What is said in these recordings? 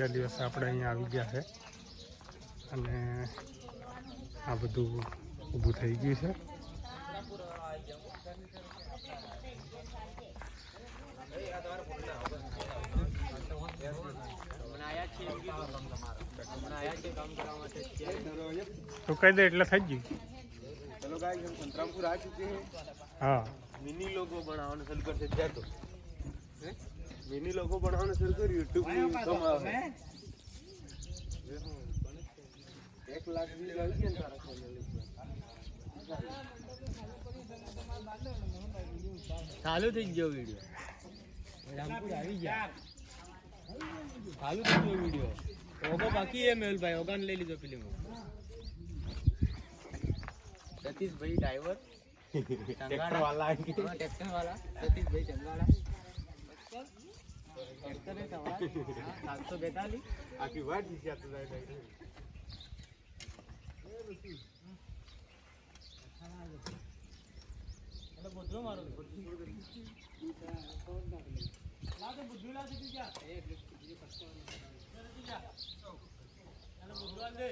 બીજા દિવસે આપણે અહીંયા આવી ગયા છે અને આ બધું ઊભું થઈ ગયું છે. તો કહી દે એટલે થઈ ગયું. चलो गाइस हम संतरामपुर आ चुके हैं. हाँ मिनी लोगो बनाना शुरू कर सकते हैं. तो मिनी लोगो बनाना शुरू कर YouTube में इनकम આવે. 1 लाख भी આવી ગયા તારા ચેનલ ઉપર. ચાલુ થઈ ગયો વિડિયો. રામપુર આવી ગયા. ચાલુ થઈ ગયો વિડિયો. ઓગો બાકી है मेहुल भाई. ઓગાન લઈ લીધો ફિલ્મ. सतीश भाई ड्राइवर ट्रैक्टर वाला है. ट्रैक्टर वाला सतीश भाई चंगाड़ा. ट्रैक्टर है सवाल 742 आकी वाट नीचे आता है. अरे बुद्धू मारो. ला तो बुद्धू ला दे क्या ए चलो बुद्धू ला दे.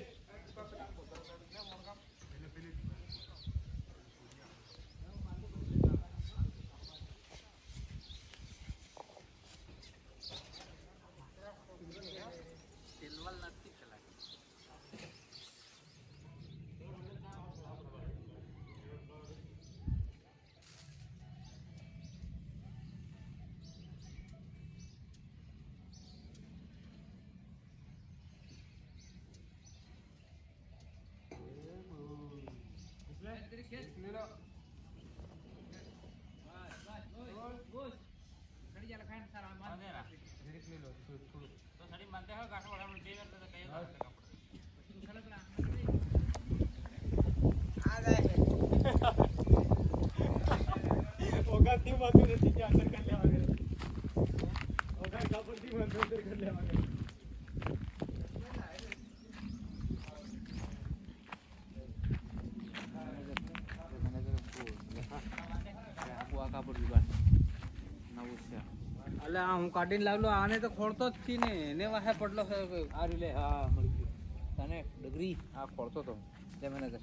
અલે આ હું કાઢીને લાવલો. આને તો ખોડતો જ થી ને એને વાહે પડલો છે આ રીલે. હા મળી ગયું તને ડગરી. આ ખોડતો તો જે મને કર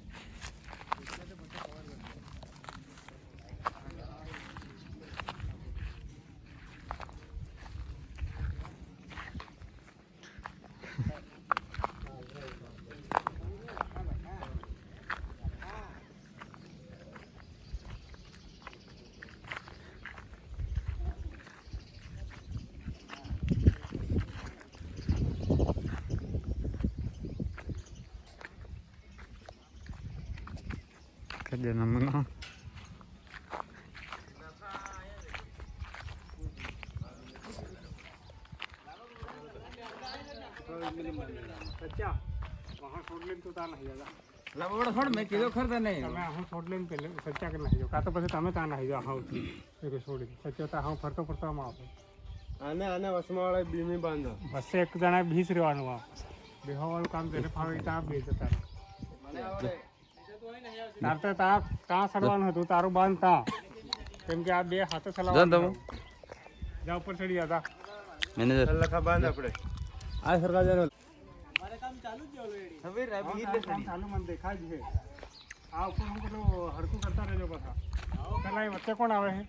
kerja namanya. सच्चा वहाँ छोड़ लेन तो ता नहीं जागा. લાવડો છોડ મેં કીધો ખરતા નહીં. તમે હું છોડ લેન પેલે સચ્ચા કે નહીં જો કા તો પછી તમે તા નહીં જો હા એ છોડી સચ્ચા તા હું ફરતો ફરતો માં આવે. આને આને વસમાવાળા બીમી બાંધો. બસ એક જણા 20 રહેવાનું આ બેહવાનું કામ તેને ફાવે તા બે જતા. તાર તો તા સડવાનું હતું તારું બાંધ તા કેમ કે આ બે હાથે ચલાવવાનું. જા ઉપર ચડી જતા મેનેજર લખા બાંધ આપણે આ સરકાર જાનો. મારે કામ ચાલુ જ છે ઓલરેડી. હવે રાબી એટલે કામ ચાલુ મને દેખાય છે. આ ઉપર હું પેલું હરકું કરતા રહેજો પાછા. પેલા એ વચ્ચે કોણ આવે છે?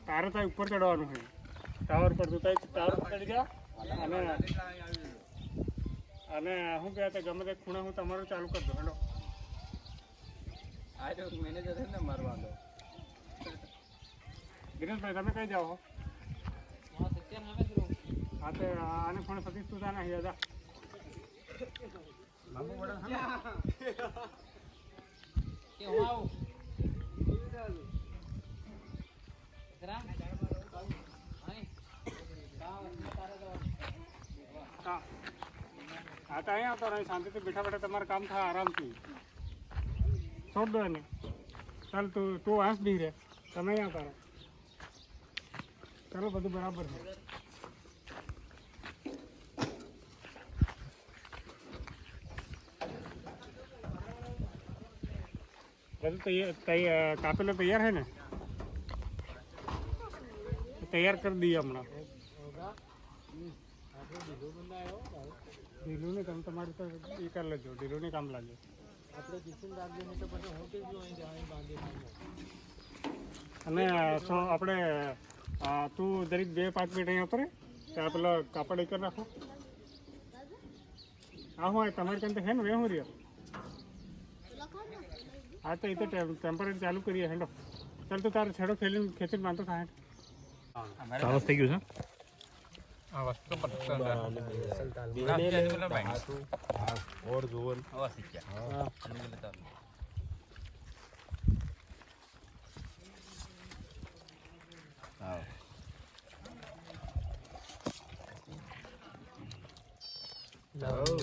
તારે ત્યાં ઉપર ચડવાનું છે ટાવર પર. તું ત્યાં ટાવર પર ચડી જા અને શું કહેતા ગમે તે ખૂણે હું તમારું ચાલુ કરી દો. હેલો આ જો મેનેજર છે ને મારવાનો. દિનેશભાઈ તમે કઈ જાઓ? હા તો આને ખૂણે સતીશ તું તા નહીં દાદા. હા તો અહીંયા આવતો રહે શાંતિથી બેઠા બેઠા તમારું કામ થાય આરામથી. છોડ દો એને. ચાલ તું વાંસ બી રહે તમે અહીંયા કરો. ચાલો બધું બરાબર છે. બધું કાપેલો તૈયાર है ને? તૈયાર કરી દઈએ હમણાં. ઢીલું ને તમે તમારે તો એ કરી લેજો, ઢીલું ને કામ લાગે. આપણે કિચન રાખજો નહીં તો પછી હું કે જો અહીં બાંધી અને આપણે તું દરેક 2-5 મિનિટ અહીંયા ઉતરે ત્યાં પેલો કાપડ એક રાખો. હા હું તમારે ત્યાં તો હે ને વે હું રહ્યો. હા તો એ તો ટેમ્પરરી ચાલુ કરીએ હેંડો. ચાલ તો તારે છેડો ખેંચીને બાંધો થાય. ચાલુ થઈ ગયું છે. આ વસ્તુ ઓર જોવન લાવો